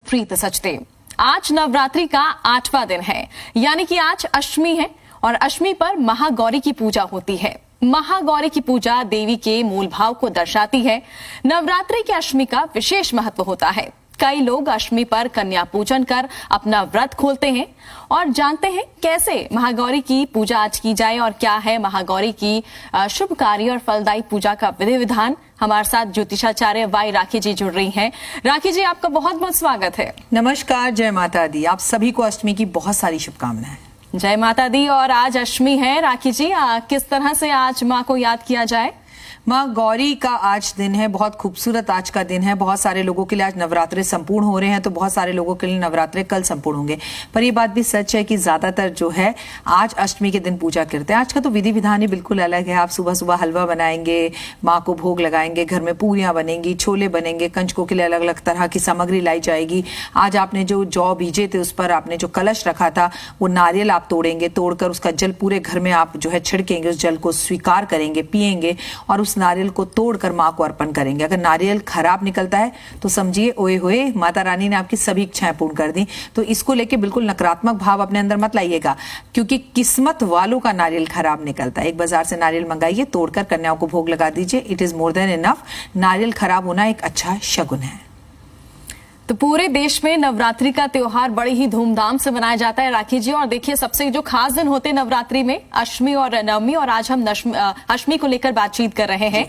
प्रीत सचदेव। आज नवरात्रि का 8वां दिन है, यानी कि आज अष्टमी है और अष्टमी पर महागौरी की पूजा होती है। महागौरी की पूजा देवी के मूल भाव को दर्शाती है। नवरात्रि के अष्टमी का विशेष महत्व होता है। कई लोग अष्टमी पर कन्या पूजन कर अपना व्रत खोलते हैं और जानते हैं कैसे महागौरी की पूजा आज की जाए और क्या है महागौरी की शुभकारी और फलदायी पूजा का विधि विधान। हमारे साथ ज्योतिषाचार्य वाई राखी जी जुड़ रही हैं। राखी जी, आपका बहुत बहुत स्वागत है। नमस्कार, जय माता दी। आप सभी को अष्टमी की बहुत सारी शुभकामनाएं। जय माता दी। और आज अष्टमी है राखी जी, किस तरह से आज माँ को याद किया जाए? माँ गौरी का आज दिन है, बहुत खूबसूरत आज का दिन है। बहुत सारे लोगों के लिए आज नवरात्रे संपूर्ण हो रहे हैं, तो बहुत सारे लोगों के लिए नवरात्रे कल संपूर्ण होंगे। पर ये बात भी सच है कि ज्यादातर जो है आज अष्टमी के दिन पूजा करते हैं। आज का तो विधि विधान ही बिल्कुल अलग है। आप सुबह सुबह हलवा बनाएंगे, माँ को भोग लगाएंगे, घर में पूरियां बनेंगी, छोले बनेंगे, कंजकों के लिए अलग अलग तरह की सामग्री लाई जाएगी। आज आपने जो जौ बीजे थे उस पर आपने जो कलश रखा था वो नारियल आप तोड़ेंगे, तोड़कर उसका जल पूरे घर में आप जो है छिड़केंगे, उस जल को स्वीकार करेंगे, पिएंगे और उस नारियल को तोड़कर मां को अर्पण करेंगे। अगर नारियल खराब निकलता है तो समझिए ओए होए, माता रानी ने आपकी सभी इच्छाएं पूर्ण कर दी। तो इसको लेके बिल्कुल नकारात्मक भाव अपने अंदर मत लाइएगा, क्योंकि किस्मत वालों का नारियल खराब निकलता है। एक बाजार से नारियल मंगाइए, तोड़कर कन्याओं को भोग लगा दीजिए। It is more than enough. नारियल खराब होना एक अच्छा शगुन है। तो पूरे देश में नवरात्रि का त्योहार बड़ी ही धूमधाम से मनाया जाता है राखी जी। और देखिए, सबसे जो खास दिन होते हैं नवरात्रि में अष्टमी और नवमी, और आज हम अष्टमी को लेकर बातचीत कर रहे हैं।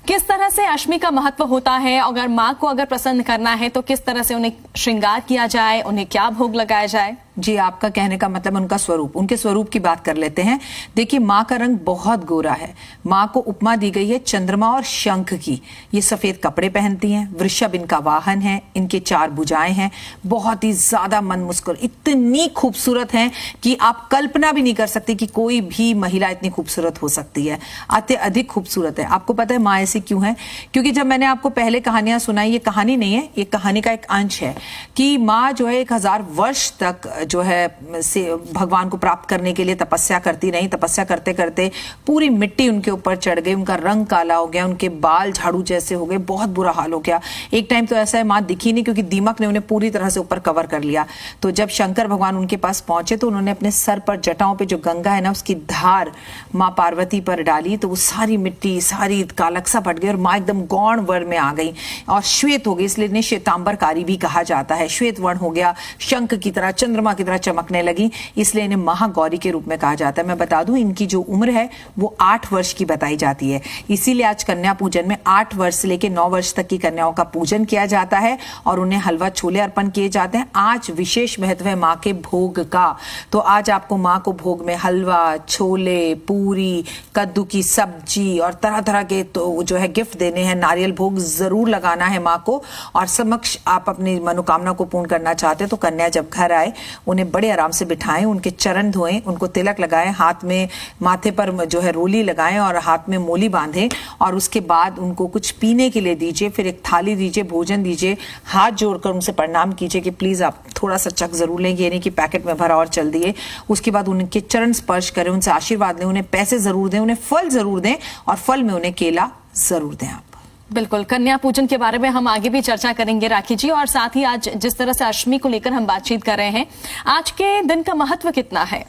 किस तरह से अष्टमी का महत्व होता है? अगर माँ को अगर प्रसन्न करना है तो किस तरह से उन्हें श्रृंगार किया जाए, उन्हें क्या भोग लगाया जाए? जी, आपका कहने का मतलब उनका स्वरूप, उनके स्वरूप की बात कर लेते हैं। देखिए, माँ का रंग बहुत गोरा है। माँ को उपमा दी गई है चंद्रमा और शंख की। ये सफेद कपड़े पहनती हैं, वृषभ इनका वाहन है, इनके 4 भुजाएं हैं, बहुत ही ज्यादा मन मुस्कुर, इतनी खूबसूरत हैं कि आप कल्पना भी नहीं कर सकती कि कोई भी महिला इतनी खूबसूरत हो सकती है। अत्यधिक खूबसूरत है। आपको पता है माँ ऐसी क्यों है? क्योंकि जब मैंने आपको पहले कहानियां सुनाई, ये कहानी नहीं है, ये कहानी का एक अंश है कि माँ जो है 1000 वर्ष तक जो है से भगवान को प्राप्त करने के लिए तपस्या करती रही। तपस्या करते करते पूरी मिट्टी उनके ऊपर चढ़ गई, उनका रंग काला हो गया, उनके बाल झाड़ू जैसे हो गए, बहुत बुरा हाल हो गया। एक टाइम तो ऐसा है माँ दिखी नहीं, क्योंकि दीमक ने उन्हें पूरी तरह से ऊपर कवर कर लिया। तो जब शंकर भगवान उनके पास पहुंचे तो उन्होंने अपने सर पर, जटाओं पे जो गंगा है ना, उसकी धार माँ पार्वती पर डाली, तो वो सारी मिट्टी, सारी कालकसा फट गई और माँ एकदम गौण वर्ण में आ गई और श्वेत हो गई। इसलिए इन्हें श्वेतांबरकारी भी कहा जाता है। श्वेत वर्ण हो गया, शंख की तरह, चंद्रमा की तरह चमकने लगी, इसलिए इन्हें महागौरी के रूप में कहा जाता है। मैं बता दूं, इनकी जो उम्र है वो 8 वर्ष की बताई जाती है। इसीलिए आज कन्या पूजन में 8 वर्ष से लेकर 9 वर्ष तक की कन्याओं का पूजन किया जाता है और उन्हें हलवा छोले अर्पण किए जाते हैं। आज विशेष महत्व है माँ के भोग का। तो आज आपको माँ को भोग में हलवा, छोले, पूरी, कद्दू की सब्जी और तरह तरह के तो जो है गिफ्ट देने हैं। नारियल भोग जरूर लगाना है माँ को। और समक्ष आप अपनी मनोकामना को पूर्ण करना चाहते हैं तो कन्या जब घर आए उन्हें बड़े आराम से बिठाएं, उनके चरण धोएं, उनको तिलक लगाएं, हाथ में, माथे पर जो है रोली लगाएं और हाथ में मोली बांधें और उसके बाद उनको कुछ पीने के लिए दीजिए। फिर एक थाली दीजिए, भोजन दीजिए, हाथ जोड़कर उनसे प्रणाम कीजिए कि प्लीज आप थोड़ा सा चख जरूर लें, ये नहीं कि पैकेट में भरा और चल दिए। उसके बाद उनके चरण स्पर्श करें, उनसे आशीर्वाद लें, उन्हें पैसे जरूर दें, उन्हें फल जरूर दें और फल में उन्हें केला जरूर दें। आप बिल्कुल, कन्या पूजन के बारे में हम आगे भी चर्चा करेंगे राखी जी। और साथ ही आज जिस तरह से अष्टमी को लेकर हम बातचीत कर रहे हैं, आज के दिन का महत्व कितना है?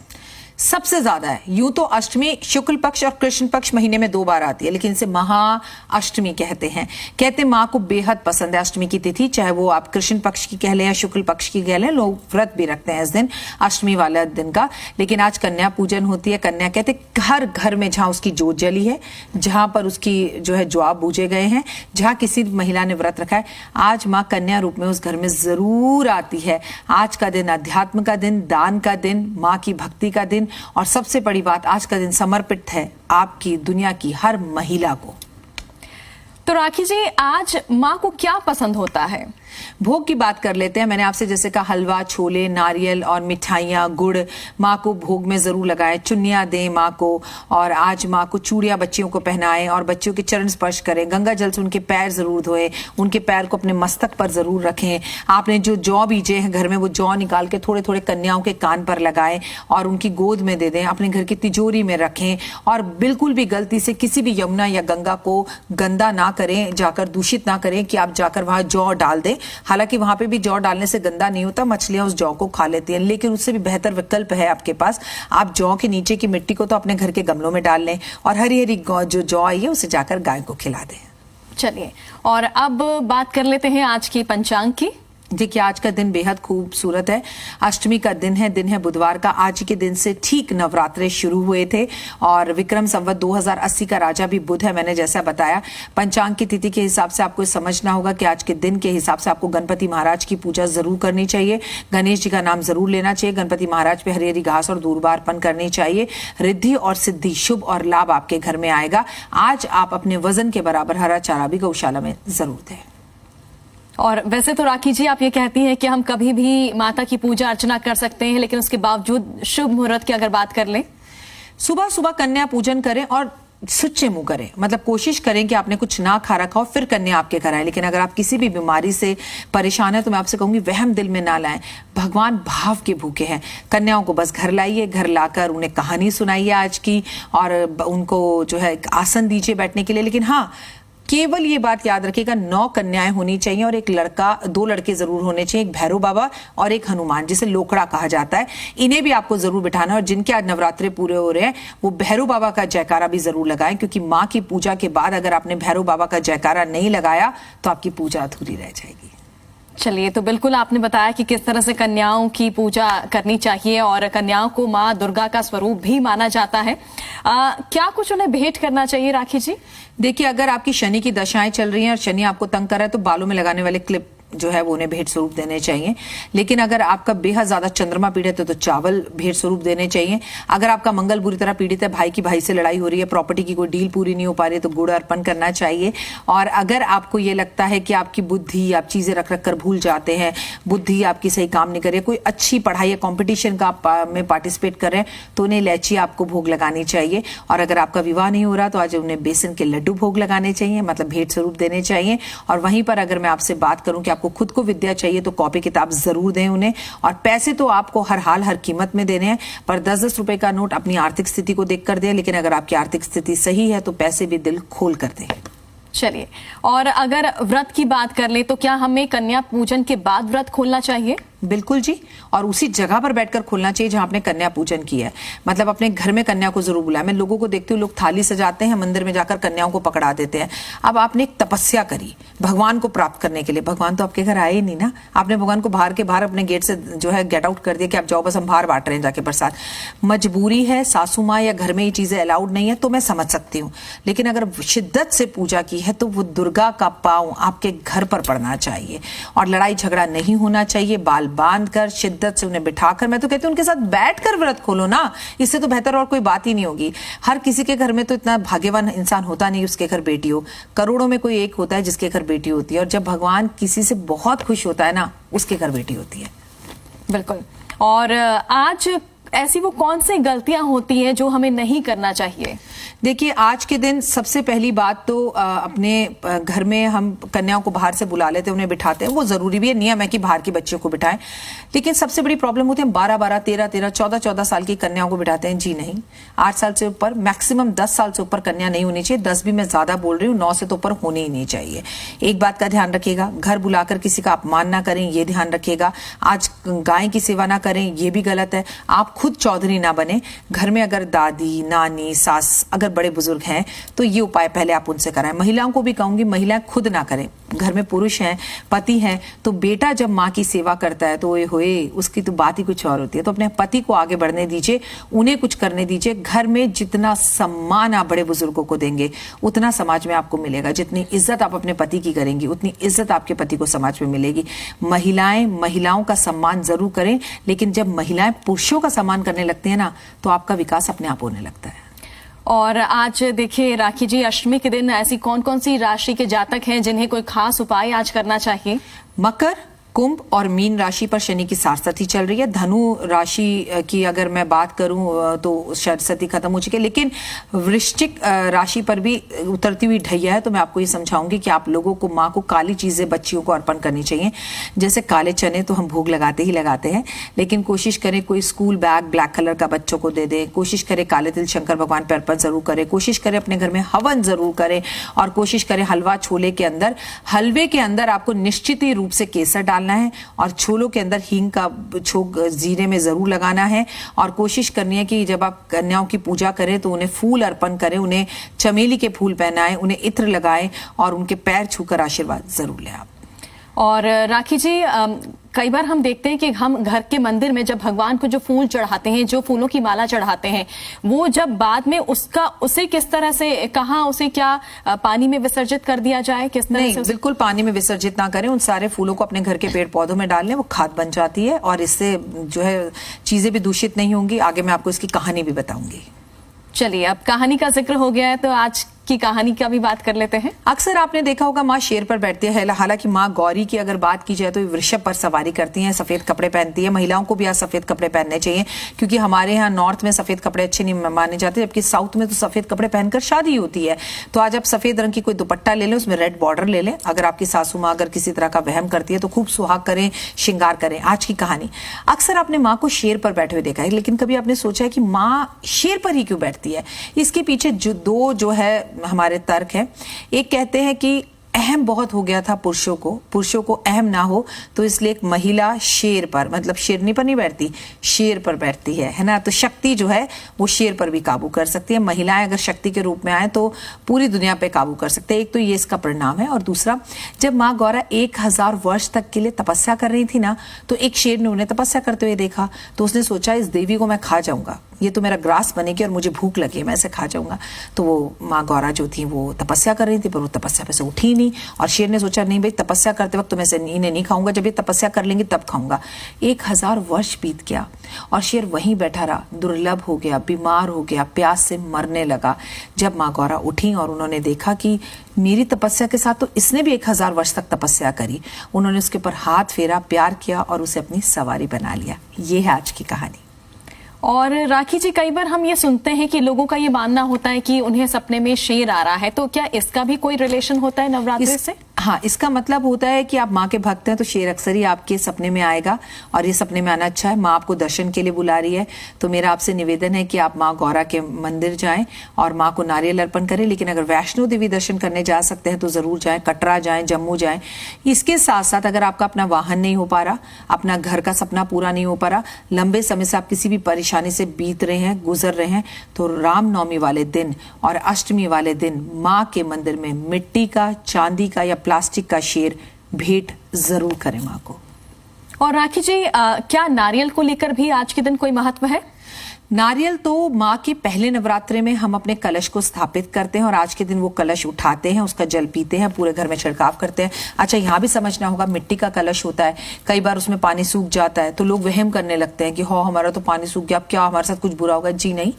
सबसे ज्यादा है। यूं तो अष्टमी शुक्ल पक्ष और कृष्ण पक्ष महीने में 2 बार आती है, लेकिन इसे महा अष्टमी कहते हैं। कहते माँ को बेहद पसंद है अष्टमी की तिथि, चाहे वो आप कृष्ण पक्ष की कह लें या शुक्ल पक्ष की कह लें। लोग व्रत भी रखते हैं इस दिन, अष्टमी वाला दिन का। लेकिन आज कन्या पूजन होती है। कन्या कहते हर घर में जहां उसकी जोत जली है, जहां पर उसकी जो है ज्वाब बूझे गए हैं, जहां किसी महिला ने व्रत रखा है, आज माँ कन्या रूप में उस घर में जरूर आती है। आज का दिन अध्यात्म का दिन, दान का दिन, माँ की भक्ति का दिन और सबसे बड़ी बात, आज का दिन समर्पित है आपकी दुनिया की हर महिला को। तो राखी जी, आज माँ को क्या पसंद होता है? भोग की बात कर लेते हैं। मैंने आपसे जैसे कहा, हलवा, छोले, नारियल और मिठाइयाँ, गुड़ माँ को भोग में जरूर लगाएं। चुन्नियाँ दें माँ को और आज माँ को चूड़ियाँ बच्चियों को पहनाएं और बच्चियों के चरण स्पर्श करें। गंगा जल से उनके पैर जरूर धोएं, उनके पैर को अपने मस्तक पर जरूर रखें। आपने जो जौ बीजे हैं घर में, वो जौ निकाल के थोड़े थोड़े कन्याओं के कान पर लगाएं और उनकी गोद में दे दें, अपने घर की तिजोरी में रखें। और बिल्कुल भी गलती से किसी भी यमुना या गंगा को गंदा ना करें, जाकर दूषित ना करें कि आप जाकर वहां जौ डाल दें। हालांकि वहां पे भी जौ डालने से गंदा नहीं होता, मछलियां उस जौ को खा लेती हैं, लेकिन उससे भी बेहतर विकल्प है आपके पास। आप जौ के नीचे की मिट्टी को तो अपने घर के गमलों में डाल लें और हरी हरी जो जौ आई है उसे जाकर गाय को खिला दें। चलिए, और अब बात कर लेते हैं आज की पंचांग की। देखिए, आज का दिन बेहद खूबसूरत है। अष्टमी का दिन है बुधवार का। आज के दिन से ठीक नवरात्रे शुरू हुए थे और विक्रम संवत 2080 का राजा भी बुध है, मैंने जैसा बताया। पंचांग की तिथि के हिसाब से आपको समझना होगा कि आज के दिन के हिसाब से आपको गणपति महाराज की पूजा जरूर करनी चाहिए, गणेश जी का नाम जरूर लेना चाहिए, गणपति महाराज पे हरी हरी घास और दूर्वा अर्पण करनी चाहिए। रिद्धि और सिद्धि, शुभ और लाभ आपके घर में आएगा। आज आप अपने वजन के बराबर हरा चारा भी गौशाला में जरूर दें। और वैसे तो राखी जी, आप ये कहती हैं कि हम कभी भी माता की पूजा अर्चना कर सकते हैं, लेकिन उसके बावजूद शुभ मुहूर्त की अगर बात कर लें, सुबह सुबह कन्या पूजन करें और सुच्चे मुंह करें। मतलब कोशिश करें कि आपने कुछ ना खा रखा हो फिर कन्या आपके घर आए। लेकिन अगर आप किसी भी बीमारी से परेशान है तो मैं आपसे कहूंगी वहम दिल में ना लाएं। भगवान भाव के भूखे हैं। कन्याओं को बस घर लाइए, घर लाकर उन्हें कहानी सुनाइए आज की, और उनको जो है आसन दीजिए बैठने के लिए। लेकिन हाँ, केवल ये बात याद रखिएगा, 9 कन्याएं होनी चाहिए और एक लड़का, 2 लड़के जरूर होने चाहिए, एक भैरव बाबा और एक हनुमान, जिसे लोकड़ा कहा जाता है। इन्हें भी आपको जरूर बिठाना है। और जिनके आज नवरात्रे पूरे हो रहे हैं वो भैरव बाबा का जयकारा भी जरूर लगाएं, क्योंकि माँ की पूजा के बाद अगर आपने भैरव बाबा का जयकारा नहीं लगाया तो आपकी पूजा अधूरी रह जाएगी। चलिए, तो बिल्कुल आपने बताया कि किस तरह से कन्याओं की पूजा करनी चाहिए और कन्याओं को माँ दुर्गा का स्वरूप भी माना जाता है। क्या कुछ उन्हें भेंट करना चाहिए राखी जी? देखिए, अगर आपकी शनि की दशाएं चल रही हैं और शनि आपको तंग कर रहा है तो बालों में लगाने वाले क्लिप जो है वो उन्हें भेंट स्वरूप देने चाहिए। लेकिन अगर आपका बेहद ज्यादा चंद्रमा पीड़ित है तो चावल भेंट स्वरूप देने चाहिए। अगर आपका मंगल बुरी तरह पीड़ित है, भाई की भाई से लड़ाई हो रही है, प्रॉपर्टी की कोई डील पूरी नहीं हो पा रही है, तो गुड़ अर्पण करना चाहिए। और अगर आपको ये लगता है कि आपकी बुद्धि, आप चीजें रख रख कर भूल जाते हैं, बुद्धि आपकी सही काम नहीं कर रही है, कोई अच्छी पढ़ाई या कॉम्पिटिशन का आप में पार्टिसिपेट कर रहे हैं तो उन्हें इलायची आपको भोग लगानी चाहिए। और अगर आपका विवाह नहीं हो रहा तो आज उन्हें बेसन के लड्डू भोग लगाने चाहिए, मतलब भेंट स्वरूप देने चाहिए। और वहीं पर अगर मैं आपसे बात करूं कि आपको खुद को विद्या चाहिए तो कॉपी किताब जरूर दें उन्हें। और पैसे तो आपको हर हाल हर कीमत में देने हैं, पर 10-10 रुपए का नोट अपनी आर्थिक स्थिति को देखकर दें। लेकिन अगर आपकी आर्थिक स्थिति सही है तो पैसे भी दिल खोल कर दें। चलिए, और अगर व्रत की बात कर ले तो क्या हमें कन्या पूजन के बाद व्रत खोलना चाहिए? बिल्कुल जी, और उसी जगह पर बैठकर खोलना चाहिए जहां आपने कन्या पूजन किया है। मतलब अपने घर में कन्या को जरूर बुलाएं। मैं लोगों को देखती हूँ, लोग थाली सजाते हैं, मंदिर में जाकर कन्याओं को पकड़ा देते हैं। अब आपने एक तपस्या करी भगवान को प्राप्त करने के लिए। भगवान तो आपके घर आए ही नहीं ना, आपने भगवान को बाहर के बाहर अपने गेट से जो है गेट आउट कर दिया कि आप जाओ, बस हम बाहर बांट रहे हैं जाके प्रसाद। मजबूरी है, सासू माँ या घर में ये चीजें अलाउड नहीं है तो मैं समझ सकती हूँ। लेकिन अगर शिद्दत से पूजा की है तो वो दुर्गा का पांव आपके घर पर पड़ना चाहिए और लड़ाई झगड़ा नहीं होना चाहिए। बाल बांधकर शिद्दत से उन्हें बिठाकर, मैं तो कहती हूँ उनके साथ बैठकर व्रत खोलो ना, इससे तो बेहतर और कोई बात ही नहीं होगी। हर किसी के घर में तो इतना भाग्यवान इंसान होता नहीं उसके घर बेटी हो, करोड़ों में कोई एक होता है जिसके घर बेटी होती है। और जब भगवान किसी से बहुत खुश होता है ना, उसके घर बेटी होती है। बिल्कुल। और आज ऐसी वो कौन सी गलतियां होती हैं जो हमें नहीं करना चाहिए? देखिए, आज के दिन सबसे पहली बात तो अपने घर में हम कन्याओं को बाहर से बुला लेते हैं, उन्हें बिठाते हैं, वो जरूरी भी है, नियम है कि बाहर की बच्चियों को बिठाएं। लेकिन सबसे बड़ी प्रॉब्लम होती है 12-12, 13-13, 14-14 साल की कन्याओं को बिठाते हैं। जी नहीं, 8 साल से ऊपर, मैक्सिमम 10 साल से ऊपर कन्या नहीं होनी चाहिए। 10 भी मैं ज्यादा बोल रही हूँ, 9 से तो ऊपर होनी ही नहीं चाहिए। एक बात का ध्यान रखिएगा, घर बुलाकर किसी का अपमान ना करें, ये ध्यान रखिएगा। आज गाय की सेवा ना करें, ये भी गलत है। आप खुद चौधरी ना बने। घर में अगर दादी, नानी, सास, अगर बड़े बुजुर्ग हैं तो ये उपाय पहले आप उनसे कराएं। महिलाओं को भी कहूंगी, महिलाएं खुद ना करें। घर में पुरुष हैं, पति हैं, तो बेटा जब माँ की सेवा करता है तो ओए होए, उसकी तो बात ही कुछ और होती है। तो अपने पति को आगे बढ़ने दीजिए, उन्हें कुछ करने दीजिए। घर में जितना सम्मान आप बड़े बुजुर्गों को देंगे उतना समाज में आपको मिलेगा। जितनी इज्जत आप अपने पति की करेंगी उतनी इज्जत आपके पति को समाज में मिलेगी। महिलाएं महिलाओं का सम्मान जरूर करें, लेकिन जब महिलाएं पुरुषों का सम्मान करने लगती है ना, तो आपका विकास अपने आप होने लगता है। और आज देखिए राखी जी, अष्टमी के दिन ऐसी कौन कौन सी राशि के जातक हैं जिन्हें कोई खास उपाय आज करना चाहिए? मकर, कुंभ और मीन राशि पर शनि की सारस्वती चल रही है। धनु राशि की अगर मैं बात करूं तो सारस्वती खत्म हो चुकी है, लेकिन वृश्चिक राशि पर भी उतरती हुई ढैया है। तो मैं आपको ये समझाऊंगी कि आप लोगों को माँ को काली चीजें बच्चियों को अर्पण करनी चाहिए। जैसे काले चने तो हम भोग लगाते ही लगाते हैं, लेकिन कोशिश करें कोई स्कूल बैग ब्लैक कलर का बच्चों को दे दें। कोशिश करें काले तिल शंकर भगवान पर अर्पण जरूर करें। कोशिश करें अपने घर में हवन जरूर करें, और कोशिश करें हलवा छोले के अंदर, हलवे के अंदर आपको निश्चित ही रूप से केसर डालना है, और छोलों के अंदर हींग का छोक जीरे में जरूर लगाना है। और कोशिश करनी है कि जब आप कन्याओं की पूजा करें तो उन्हें फूल अर्पण करें, उन्हें चमेली के फूल पहनाएं, उन्हें इत्र लगाएं और उनके पैर छूकर आशीर्वाद जरूर लें आप। और राखी जी, कई बार हम देखते हैं कि हम घर के मंदिर में जब भगवान को जो फूल चढ़ाते हैं, जो फूलों की माला चढ़ाते हैं, वो जब बाद में उसे किस तरह से, कहाँ उसे क्या पानी में विसर्जित कर दिया जाए, किस तरह नहीं, से बिल्कुल पानी में विसर्जित ना करें। उन सारे फूलों को अपने घर के पेड़ पौधों में डाल लें, वो खाद बन जाती है और इससे जो है चीजें भी दूषित नहीं होंगी। आगे मैं आपको इसकी कहानी भी बताऊंगी। चलिए, अब कहानी का जिक्र हो गया है तो आज की कहानी का भी बात कर लेते हैं। अक्सर आपने देखा होगा माँ शेर पर बैठती है। हालांकि माँ गौरी की अगर बात की जाए तो वृषभ पर सवारी करती हैं, सफेद कपड़े पहनती है। महिलाओं को भी आज सफेद कपड़े पहनने चाहिए, क्योंकि हमारे यहाँ नॉर्थ में सफेद कपड़े अच्छे नहीं माने जाते, जबकि साउथ में तो सफेद कपड़े पहनकर शादी होती है। तो आज आप सफेद रंग की कोई दुपट्टा ले लें, उसमें रेड बॉर्डर ले लें। अगर आपकी सासू माँ अगर किसी तरह का वहम करती है तो खूब सुहाग करें, श्रृंगार करें। आज की कहानी, अक्सर आपने माँ को शेर पर बैठे हुए देखा है, लेकिन कभी आपने सोचा है कि माँ शेर पर ही क्यों बैठती है? इसके पीछे जो है हमारे तर्क है। एक कहते हैं कि अहम बहुत हो गया था पुरुषों को अहम ना हो, तो इसलिए एक महिला शेर पर, मतलब शेरनी पर नहीं बैठती, शेर पर बैठती है ना। तो शक्ति जो है वो शेर पर भी काबू कर सकती है। महिलाएं अगर शक्ति के रूप में आए तो पूरी दुनिया पे काबू कर सकते हैं। एक तो ये इसका परिणाम है, और दूसरा, जब माँ गौरा 1000 वर्ष तक के लिए तपस्या कर रही थी ना, तो एक शेर ने उन्हें तपस्या करते हुए देखा, तो उसने सोचा इस देवी को मैं खा जाऊंगा, ये तो मेरा ग्रास बनेगी और मुझे भूख लगी, मैं इसे खा जाऊंगा। तो वो माँ गौरा जो थी वो तपस्या कर रही थी, पर वो तपस्या पे से उठी नहीं। और शेर ने सोचा नहीं भाई, तपस्या करते वक्त तो मैं इन्हें नहीं खाऊंगा, जब ये तपस्या कर लेंगे तब खाऊंगा। 1000 वर्ष बीत गया और शेर वहीं बैठा रहा, दुर्लभ हो गया, बीमार हो गया, प्यास से मरने लगा। जब माँ गौरा उठी और उन्होंने देखा कि मेरी तपस्या के साथ तो इसने भी 1000 वर्ष तक तपस्या करी, उन्होंने उसके ऊपर हाथ फेरा, प्यार किया और उसे अपनी सवारी बना लिया। ये है आज की कहानी। और राखी जी, कई बार हम ये सुनते हैं कि लोगों का ये मानना होता है कि उन्हें सपने में शेर आ रहा है, तो क्या इसका भी कोई रिलेशन होता है नवरात्रि से? हाँ, इसका मतलब होता है कि आप माँ के भक्त हैं तो शेर अक्सर ही आपके सपने में आएगा, और ये सपने में आना अच्छा है। माँ आपको दर्शन के लिए बुला रही है, तो मेरा आपसे निवेदन है कि आप माँ गौरा के मंदिर जाएं और माँ को नारियल अर्पण करें। लेकिन अगर वैष्णो देवी दर्शन करने जा सकते हैं तो जरूर जाएं, कटरा जाएं, जम्मू जाएं। इसके साथ साथ अगर आपका अपना वाहन नहीं हो पा रहा, अपना घर का सपना पूरा नहीं हो पा रहा, लंबे समय से आप किसी भी परेशानी से बीत रहे हैं, गुजर रहे हैं, तो रामनवमी वाले दिन और अष्टमी वाले दिन माँ के मंदिर में मिट्टी का, चांदी का या प्लास्टिक का शेर भेंट जरूर करें माँ को। और राखी जी, क्या नारियल को लेकर भी आज के दिन कोई महत्व है? नारियल तो माँ के पहले नवरात्रे में हम अपने कलश को स्थापित करते हैं, और आज के दिन वो कलश उठाते हैं, उसका जल पीते हैं, पूरे घर में छिड़काव करते हैं। अच्छा, यहाँ भी समझना होगा, मिट्टी का कलश होता है, कई बार उसमें पानी सूख जाता है, तो लोग वहम करने लगते हैं कि हो हमारा तो पानी सूख गया, अब क्या हमारे साथ कुछ बुरा होगा। जी नहीं,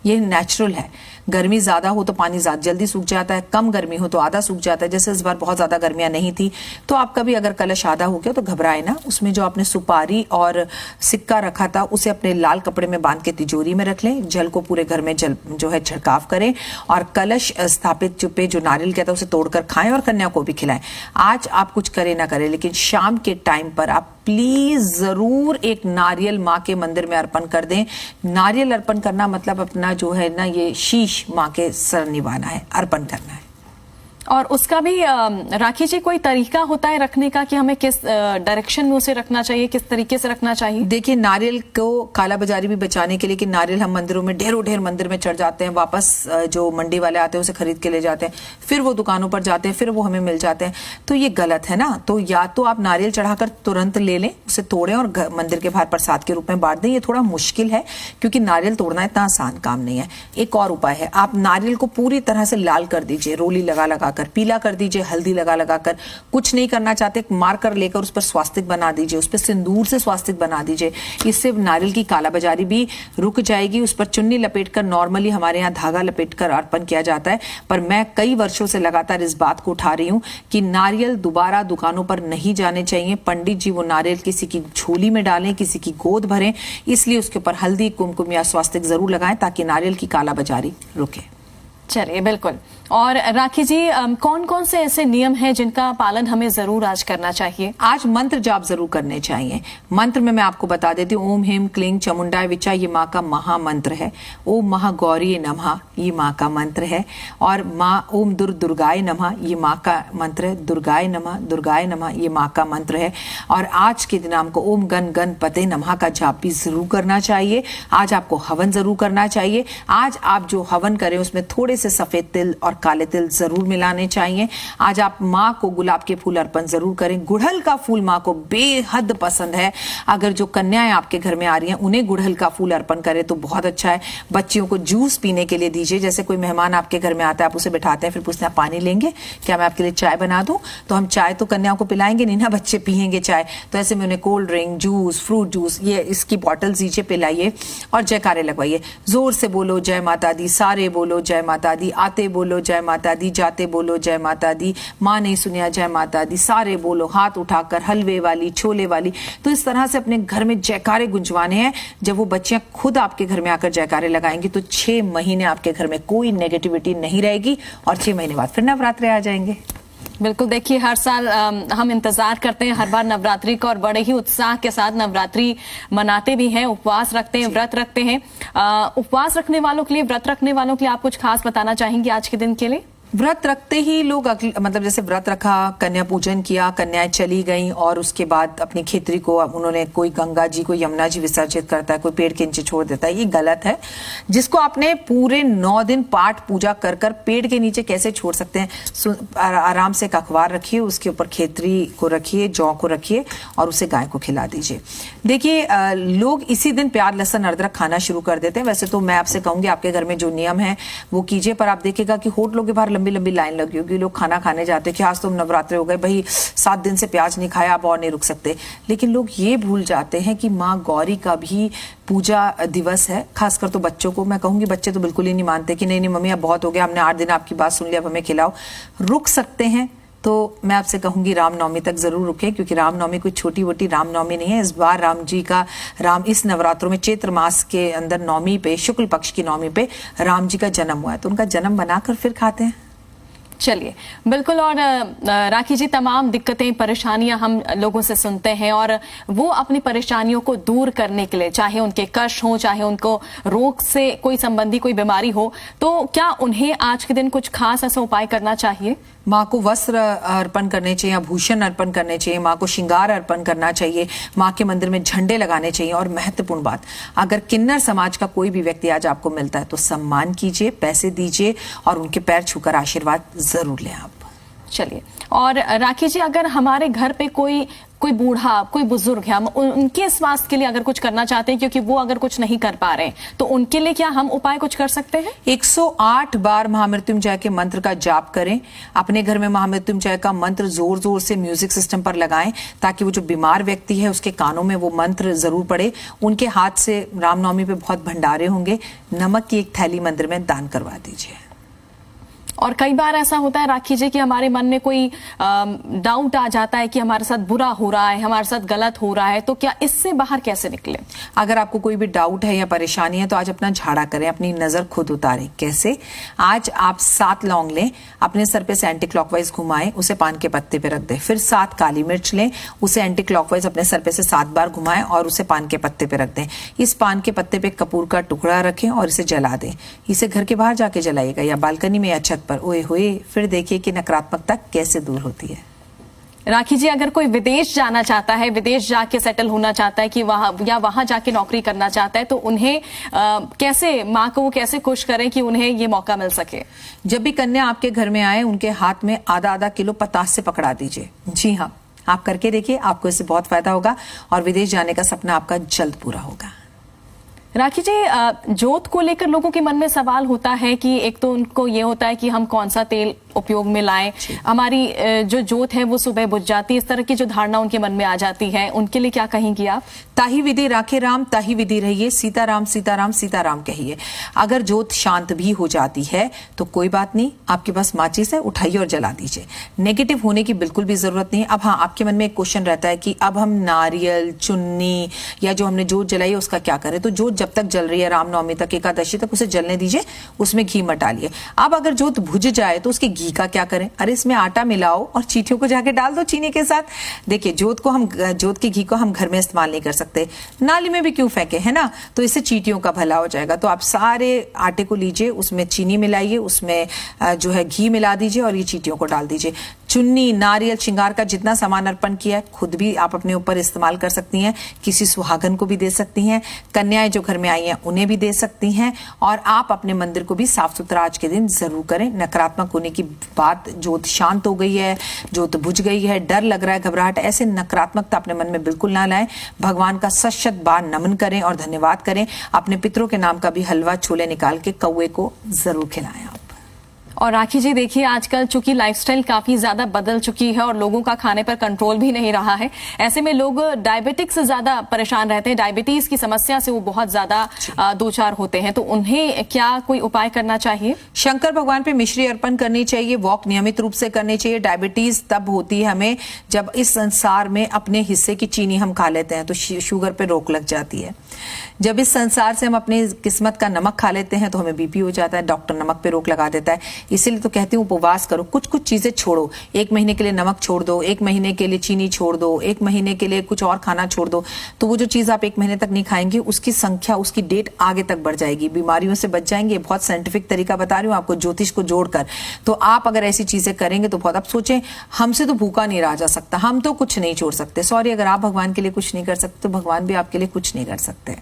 ये नेचुरल है। गर्मी ज्यादा हो तो पानी जल्दी सूख जाता है, कम गर्मी हो तो आधा सूख जाता है। जैसे इस बार बहुत ज्यादा गर्मियां नहीं थी, तो आपका भी अगर कलश आधा हो गया तो घबराए ना। उसमें जो आपने सुपारी और सिक्का रखा था उसे अपने लाल कपड़े में बांध के तिजोरी में रख लें। जल को पूरे घर में जल जो है छिड़काव करें, और कलश स्थापित चुपे जो नारियल कहता है उसे तोड़कर खाएं और कन्या को भी खिलाएं। आज आप कुछ करें ना करें, लेकिन शाम के टाइम पर आप प्लीज जरूर एक नारियल माँ के मंदिर में अर्पण कर दें। नारियल अर्पण करना मतलब अपना जो है ना, ये शीश माँ के सर निभाना है, अर्पण करना है। और उसका भी राखी जी कोई तरीका होता है रखने का, कि हमें किस डायरेक्शन में उसे रखना चाहिए, किस तरीके से रखना चाहिए? देखिए, नारियल को काला बाजारी भी बचाने के लिए, कि नारियल हम मंदिरों में ढेर मंदिर में चढ़ जाते हैं, वापस जो मंडी वाले आते हैं उसे खरीद के ले जाते हैं, फिर वो दुकानों पर जाते हैं, फिर वो हमें मिल जाते हैं, तो ये गलत है ना। तो या तो आप नारियल चढ़ाकर तुरंत ले लें, उसे तोड़ें और मंदिर के बाहर प्रसाद के रूप में बांट दें। ये थोड़ा मुश्किल है क्योंकि नारियल तोड़ना इतना आसान काम नहीं है। एक और उपाय है, आप नारियल को पूरी तरह से लाल कर दीजिए, रोली लगा लगा लगाकर, पीला कर दीजिए हल्दी लगा लगाकर। कुछ नहीं करना चाहते, मार्कर लेकर उस पर स्वास्तिक बना दीजिए, उस पर सिंदूर से स्वास्तिक बना दीजिए। इससे नारियल की कालाबाजारी भी रुक जाएगी। उस पर चुन्नी लपेटकर, नॉर्मली हमारे यहाँ धागा लपेटकर अर्पण किया जाता है, पर मैं कई वर्षों से लगातार इस बात को उठा रही हूं कि नारियल दोबारा दुकानों पर नहीं जाने चाहिए। पंडित जी वो नारियल किसी की झोली में डालें, किसी की गोद भरें, इसलिए उसके ऊपर हल्दी, कुमकुम या स्वास्तिक जरूर लगाएं ताकि नारियल की कालाबाजारी रुके। चलिए, बिल्कुल। और राखी जी, कौन कौन से ऐसे नियम हैं जिनका पालन हमें जरूर आज करना चाहिए? आज मंत्र जाप जरूर करने चाहिए। मंत्र में मैं आपको बता देती हूँ, ओम ह्रीं क्लीं चामुंडाय विचा, ये माँ का महामंत्र है। ओम महागौरी नमः, ये माँ का मंत्र है। और माँ ओम दुर्गाय नमः, ये माँ का मंत्र है। दुर्गाय नमः, ये माँ का मंत्र है। और आज के दिन आपको ओम गणपते नमः का जाप भी जरूर करना चाहिए। आज आपको हवन जरूर करना चाहिए। आज आप जो हवन करें उसमें थोड़े से सफेद तिल और काले तिल जरूर मिलाने चाहिए। आज आप माँ को गुलाब के फूल अर्पण जरूर करें। गुड़हल का फूल माँ को बेहद पसंद है। अगर जो कन्याएं आपके घर में आ रही हैं उन्हें गुड़हल का फूल अर्पण करें तो बहुत अच्छा है। बच्चियों को जूस पीने के लिए दीजिए। जैसे कोई मेहमान आपके घर में आता है, आप उसे बिठाते हैं, फिर पूछते हैं आप पानी लेंगे क्या, मैं आपके लिए चाय बना दूं? तो हम चाय तो कन्याओं को पिलाएंगे नहीं ना, बच्चे पियेंगे चाय। तो ऐसे में उन्हें cold drink, juice, fruit juice, ये इसकी बॉटल दीजिए, पिलाइए और जयकारे लगवाइए। जोर से बोलो जय माता दी, सारे बोलो जय माता दी, आते बोलो जय माता दी, जाते बोलो जय माता दी, माँ नहीं सुनिया जय माता दी, सारे बोलो, हाथ उठाकर, हलवे वाली, छोले वाली। तो इस तरह से अपने घर में जयकारे गुंजवाने हैं। जब वो बच्चियां खुद आपके घर में आकर जयकारे लगाएंगी तो 6 महीने आपके घर में कोई नेगेटिविटी नहीं रहेगी और 6 महीने बाद फिर नवरात्रे आ जाएंगे। बिल्कुल। देखिए, हर साल हम इंतजार करते हैं हर बार नवरात्रि का और बड़े ही उत्साह के साथ नवरात्रि मनाते भी हैं, उपवास रखते हैं, व्रत रखते हैं। उपवास रखने वालों के लिए, व्रत रखने वालों के लिए आप कुछ खास बताना चाहेंगे आज के दिन के लिए? व्रत रखते ही लोग मतलब जैसे व्रत रखा, कन्या पूजन किया, कन्याएं चली गईं और उसके बाद अपनी खेतरी को उन्होंने, कोई गंगा जी, कोई यमुना जी विसर्जित करता है, कोई पेड़ के नीचे छोड़ देता है, ये गलत है। जिसको आपने पूरे 9 दिन पाठ पूजा कर कर पेड़ के नीचे कैसे छोड़ सकते हैं? आराम से एक अखबार रखिए, उसके ऊपर खेतरी को रखिए, जौ को रखिए और उसे गाय को खिला दीजिए। देखिए, लोग इसी दिन प्याज, लहसुन, अदरक खाना शुरू कर देते हैं। वैसे तो मैं आपसे कहूंगी आपके घर में जो नियम है वो कीजिए, पर आप देखिएगा कि होटलों के बाहर लंबी लंबी लाइन लगी होगी, लोग खाना खाने जाते हैं कि आज तो नवरात्रे हो गए भाई, 7 दिन से प्याज नहीं खाया, अब और नहीं रुक सकते। लेकिन लोग ये भूल जाते हैं कि माँ गौरी का भी पूजा दिवस है। खासकर तो बच्चों को मैं कहूंगी, बच्चे तो बिल्कुल ही नहीं मानते कि नहीं मम्मी अब बहुत हो गया, हमने 8 दिन आपकी बात सुन ली, अब हमें खिलाओ। रुक सकते हैं तो मैं आपसे कहूंगी रामनवमी तक जरूर रुके, क्योंकि रामनवमी कोई छोटी वोटी रामनवमी नहीं है। इस बार राम इस नवरात्रों में चैत्र मास के अंदर नवमी पे, शुक्ल पक्ष की नवमी पे राम जी का जन्म हुआ है, तो उनका जन्म बनाकर फिर खाते हैं। चलिए, बिल्कुल। और राखी जी, तमाम दिक्कतें, परेशानियां हम लोगों से सुनते हैं और वो अपनी परेशानियों को दूर करने के लिए, चाहे उनके कष्ट हो, चाहे उनको रोग से कोई संबंधी कोई बीमारी हो, तो क्या उन्हें आज के दिन कुछ खास ऐसा उपाय करना चाहिए? माँ को वस्त्र अर्पण करने चाहिए, आभूषण अर्पण करने चाहिए, माँ को श्रृंगार अर्पण करना चाहिए, माँ के मंदिर में झंडे लगाने चाहिए। और महत्वपूर्ण बात, अगर किन्नर समाज का कोई भी व्यक्ति आज आपको मिलता है तो सम्मान कीजिए, पैसे दीजिए और उनके पैर छूकर आशीर्वाद जरूर लें आप। चलिए, और राखी जी, अगर हमारे घर पे कोई बूढ़ा, कोई बुजुर्ग है, हम उनके स्वास्थ्य के लिए अगर कुछ करना चाहते हैं, क्योंकि वो अगर कुछ नहीं कर पा रहे हैं, तो उनके लिए क्या हम उपाय कुछ कर सकते हैं? 108 बार महामृत्युंजय के मंत्र का जाप करें। अपने घर में महामृत्युंजय का मंत्र जोर जोर से म्यूजिक सिस्टम पर लगाएं, ताकि वो जो बीमार व्यक्ति है उसके कानों में वो मंत्र जरूर पड़े। उनके हाथ से रामनवमी पे बहुत भंडारे होंगे, नमक की एक थैली मंदिर में दान करवा दीजिए। और कई बार ऐसा होता है राखी जी कि हमारे मन में कोई डाउट आ जाता है कि हमारे साथ बुरा हो रहा है, हमारे साथ गलत हो रहा है, तो क्या इससे बाहर कैसे निकले? अगर आपको कोई भी डाउट है या परेशानी है तो आज अपना झाड़ा करें, अपनी नजर खुद उतारें। कैसे? आज आप 7 लौंग लें, अपने सर पे से एंटी क्लॉकवाइज घुमाएं, उसे पान के पत्ते पे रख दें। फिर 7 काली मिर्च लें, उसे एंटी क्लॉकवाइज अपने सर पे से 7 बार घुमाएं और उसे पान के पत्ते पे रख दें। इस पान के पत्ते पे कपूर का टुकड़ा रखें और इसे जला दें। इसे घर के बाहर जाके जलाइएगा या बालकनी में या छत पर। ओए होए, फिर देखिए कि नकारात्मकता कैसे दूर होती है। राखी जी, अगर कोई विदेश जाना चाहता है, विदेश जाके सेटल होना चाहता है कि वहां जाके नौकरी करना चाहता है, तो उन्हें कैसे, माँ को वो कैसे खुश करें कि उन्हें ये मौका मिल सके? जब भी कन्या आपके घर में आए, उनके हाथ में आधा किलो पतास से पकड़ा दीजिए। जी हाँ, आप करके देखिए, आपको इससे बहुत फायदा होगा और विदेश जाने का सपना आपका जल्द पूरा होगा। राखी जी, जोत को लेकर लोगों के मन में सवाल होता है कि एक तो उनको ये होता है कि हम कौन सा तेल उपयोग में लाएं, हमारी जो जोत है वो सुबह बुझ जाती है, इस तरह की जो धारणा उनके मन में आ जाती है, उनके लिए क्या कहेंगी आप? ताही विधि राखे राम, ताही विधि रहिए, सीताराम सीताराम सीताराम कहिए। अगर जोत शांत भी हो जाती है तो कोई बात नहीं, आपके पास माचिस है, उठाइए और जला दीजिए। नेगेटिव होने की बिल्कुल भी जरूरत नहीं है। अब हाँ, आपके मन में एक क्वेश्चन रहता है कि अब हम नारियल, चुन्नी या जो हमने जोत जलाई है उसका क्या करें? तो जोत जब तक जल रही है, रामनवमी तक, एकादशी तक, उसे जलने दीजिए, उसमें घी मत डालिए। अब अगर जोत बुझ जाए तो उसके घी का क्या करें? अरे इसमें आटा मिलाओ और चींटियों को जाके डाल दो चीनी के साथ। देखिए, जोत के घी को हम घर में इस्तेमाल नहीं कर सकते, नाली में भी क्यों फेंके, है ना? तो इससे चींटियों का भला हो जाएगा। तो आप सारे आटे को लीजिए, उसमें चीनी मिलाइए, उसमें जो है घी मिला दीजिए और ये चींटियों को डाल दीजिए। चुन्नी, नारियल, श्रृंगार का जितना सामान अर्पण किया है खुद भी आप अपने ऊपर इस्तेमाल कर सकती हैं, किसी सुहागन को भी दे सकती हैं, कन्याएं जो घर में आई हैं उन्हें भी दे सकती हैं, और आप अपने मंदिर को भी साफ सुथरा आज के दिन जरूर करें। नकारात्मक होने की बात, जोत शांत हो गई है, जोत बुझ गई है, डर लग रहा है, घबराहट, ऐसे नकारात्मकता अपने मन में बिल्कुल ना लाएं। भगवान का शत बार नमन करें और धन्यवाद करें। अपने पितरों के नाम का भी हलवा छोले निकाल के कौवे को जरूर खिलाएं आप। और राखी जी, देखिए आजकल चूंकि लाइफस्टाइल काफी ज्यादा बदल चुकी है और लोगों का खाने पर कंट्रोल भी नहीं रहा है, ऐसे में लोग डायबिटिक्स से ज्यादा परेशान रहते हैं, डायबिटीज की समस्या से वो बहुत ज्यादा दो चार होते हैं, तो उन्हें क्या कोई उपाय करना चाहिए? शंकर भगवान पे मिश्री अर्पण करनी चाहिए, वॉक नियमित रूप से करनी चाहिए। डायबिटीज तब होती है हमें जब इस संसार में अपने हिस्से की चीनी हम खा लेते हैं, तो शुगर पे रोक लग जाती है। जब इस संसार से हम अपनी किस्मत का नमक खा लेते हैं तो हमें बीपी हो जाता है, डॉक्टर नमक पे रोक लगा देता है। इसीलिए तो कहती हूँ उपवास करो, कुछ कुछ चीजें छोड़ो। 1 महीने के लिए नमक छोड़ दो, 1 महीने के लिए चीनी छोड़ दो, 1 महीने के लिए कुछ और खाना छोड़ दो। तो वो जो चीज आप 1 महीने तक नहीं खाएंगे, उसकी संख्या, उसकी डेट आगे तक बढ़ जाएगी, बीमारियों से बच जाएंगे। बहुत साइंटिफिक तरीका बता रही हूँ आपको, ज्योतिष को जोड़कर। तो आप अगर ऐसी चीजें करेंगे तो बहुत, आप सोचें हमसे तो भूखा नहीं रहा जा सकता, हम तो कुछ नहीं छोड़ सकते। सॉरी, अगर आप भगवान के लिए कुछ नहीं कर सकते तो भगवान भी आपके लिए कुछ नहीं कर सकते।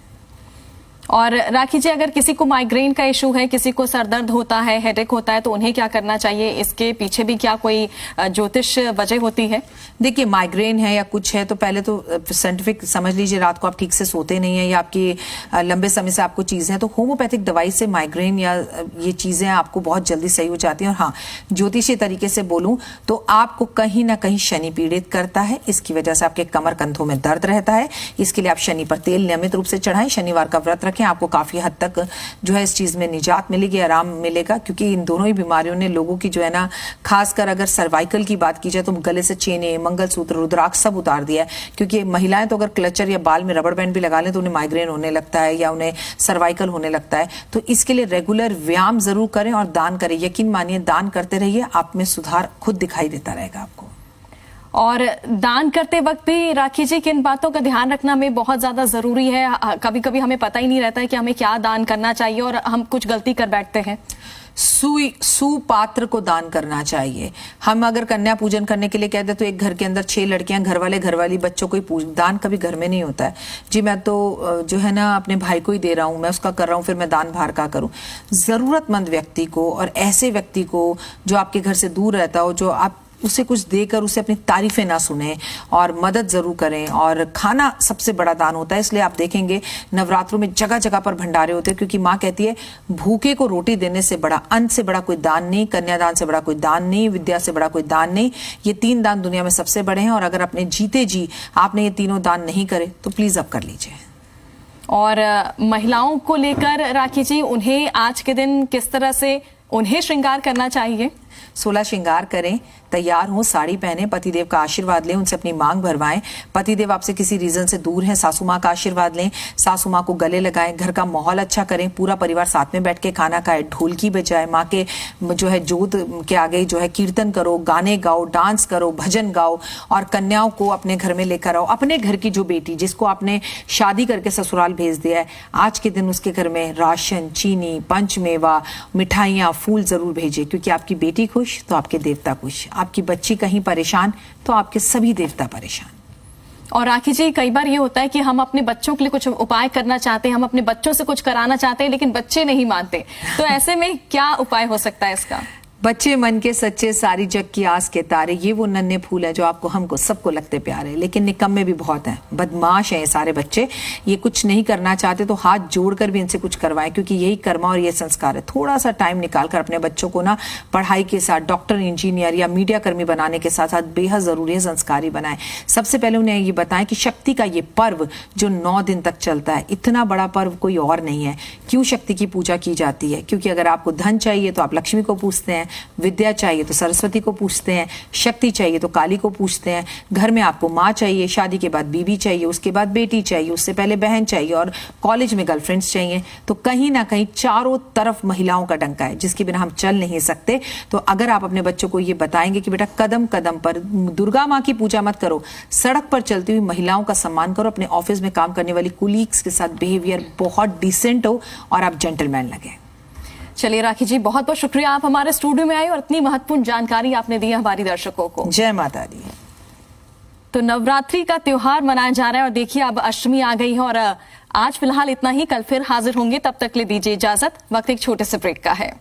और राखी जी, अगर किसी को माइग्रेन का इशू है, किसी को सरदर्द होता है, हेडेक होता है, तो उन्हें क्या करना चाहिए? इसके पीछे भी क्या कोई ज्योतिष वजह होती है? देखिए, माइग्रेन है या कुछ है तो पहले तो साइंटिफिक समझ लीजिए, रात को आप ठीक से सोते नहीं है या आपकी लंबे समय से आपको चीजें हैं, तो होम्योपैथिक दवाई से माइग्रेन या ये चीजें आपको बहुत जल्दी सही हो जाती हैं। और हाँ, ज्योतिषीय तरीके से बोलूं तो आपको कहीं ना कहीं शनि पीड़ित करता है, इसकी वजह से आपके कमर कंधों में दर्द रहता है। इसके लिए आप शनि पर तेल नियमित रूप से चढ़ाएं, शनिवार का व्रत रखें, आपको काफी हद तक जो है इस चीज में निजात मिलेगी, आराम मिलेगा। क्योंकि इन दोनों ही बीमारियों ने लोगों की जो है ना, खासकर अगर सर्वाइकल की बात की जाए तो गले से चेने, मंगलसूत्र, रुद्राक्ष सब उतार दिया है। क्योंकि महिलाएं तो अगर क्लचर या बाल में रबड़ बैंड भी लगा लें तो उन्हें माइग्रेन होने लगता है या उन्हें सर्वाइकल होने लगता है। तो इसके लिए रेगुलर व्यायाम जरूर करें और दान करें। यकीन मानिए, दान करते रहिए, आप में सुधार खुद दिखाई देता रहेगा आपको। और दान करते वक्त भी राखी जी, किन बातों का ध्यान रखना में बहुत ज्यादा जरूरी है? कभी कभी हमें पता ही नहीं रहता है कि हमें क्या दान करना चाहिए और हम कुछ गलती कर बैठते हैं। सुपात्र को दान करना चाहिए। हम अगर कन्या पूजन करने के लिए कहते हैं तो एक घर के अंदर 6 लड़कियां, घरवाली बच्चों को ही दान कभी घर में नहीं होता है। जी मैं तो जो है ना अपने भाई को ही दे रहा हूं, मैं उसका कर रहा हूं, फिर मैं दान बाहर का करूं। जरूरतमंद व्यक्ति को और ऐसे व्यक्ति को जो आपके घर से दूर रहता हो, जो आप उसे कुछ देकर उसे अपनी तारीफें ना सुने, और मदद जरूर करें। और खाना सबसे बड़ा दान होता है, इसलिए आप देखेंगे नवरात्रों में जगह जगह पर भंडारे होते हैं, क्योंकि माँ कहती है भूखे को रोटी देने से बड़ा, अन्न से बड़ा कोई दान नहीं, कन्यादान से बड़ा कोई दान नहीं, विद्या से बड़ा कोई दान नहीं। ये 3 दान दुनिया में सबसे बड़े हैं, और अगर अपने जीते जी आपने ये तीनों दान नहीं करे तो प्लीज अब कर लीजिए। और महिलाओं को लेकर राखी जी, उन्हें आज के दिन किस तरह से उन्हें श्रृंगार करना चाहिए? 16 श्रृंगार करें, तैयार हो, साड़ी पहने, पतिदेव का आशीर्वाद लें, उनसे अपनी मांग भरवाएं। पतिदेव आपसे किसी रीजन से दूर हैं, सासू माँ का आशीर्वाद लें, सासू माँ को गले लगाएं, घर का माहौल अच्छा करें, पूरा परिवार साथ में बैठ के खाना खाए, ढोलकी बजाए, माँ के जो है जोत के आगे जो है कीर्तन करो, गाने गाओ, डांस करो, भजन गाओ, और कन्याओं को अपने घर में लेकर आओ। अपने घर की जो बेटी जिसको आपने शादी करके ससुराल भेज दिया है, आज के दिन उसके घर में राशन, चीनी, पंचमेवा, मिठाइयाँ, फूल जरूर भेजिए। क्योंकि आपकी बेटी खुश तो आपके देवता खुश, आपकी बच्ची कहीं परेशान तो आपके सभी देवता परेशान। और राखी जी, कई बार ये होता है कि हम अपने बच्चों के लिए कुछ उपाय करना चाहते हैं, हम अपने बच्चों से कुछ कराना चाहते हैं, लेकिन बच्चे नहीं मानते, तो ऐसे में क्या उपाय हो सकता है इसका? बच्चे मन के सच्चे, सारी जग की आस के तारे, ये वो नन्हे फूल है जो आपको हमको सबको लगते प्यारे, लेकिन निकम्मे भी बहुत हैं, बदमाश हैं ये सारे बच्चे। ये कुछ नहीं करना चाहते तो हाथ जोड़कर भी इनसे कुछ करवाएं, क्योंकि यही कर्मा और ये संस्कार है। थोड़ा सा टाइम निकालकर अपने बच्चों को ना पढ़ाई के साथ डॉक्टर, इंजीनियर या मीडिया कर्मी बनाने के साथ साथ बेहद जरूरी है संस्कारी बनाएं। सबसे पहले उन्हें ये बताएं कि शक्ति का ये पर्व जो 9 दिन तक चलता है, इतना बड़ा पर्व कोई और नहीं है। क्यों शक्ति की पूजा की जाती है? क्योंकि अगर आपको धन चाहिए तो आप लक्ष्मी को पूछते हैं, विद्या चाहिए तो सरस्वती को पूछते हैं, शक्ति चाहिए तो काली को पूछते हैं, घर में आपको माँ चाहिए, शादी के बाद बीबी चाहिए, उसके बाद बेटी चाहिए, उससे पहले बहन चाहिए और कॉलेज में गर्लफ्रेंड्स चाहिए। तो कहीं ना कहीं चारों तरफ महिलाओं का डंका है जिसके बिना हम चल नहीं सकते। तो अगर आप अपने बच्चों को ये बताएंगे कि बेटा कदम कदम पर दुर्गा माँ की पूजा मत करो, सड़क पर चलती हुई महिलाओं का सम्मान करो, अपने ऑफिस में काम करने वाली कुलीग्स के साथ बिहेवियर बहुत डिसेंट हो और आप जेंटलमैन लगे। चलिए राखी जी, बहुत बहुत शुक्रिया, आप हमारे स्टूडियो में आए और इतनी महत्वपूर्ण जानकारी आपने दी हमारी दर्शकों को। जय माता दी। तो नवरात्रि का त्योहार मनाया जा रहा है और देखिए अब अष्टमी आ गई है और आज फिलहाल इतना ही, कल फिर हाजिर होंगे, तब तक ले दीजिए इजाजत। वक्त एक छोटे से ब्रेक का है।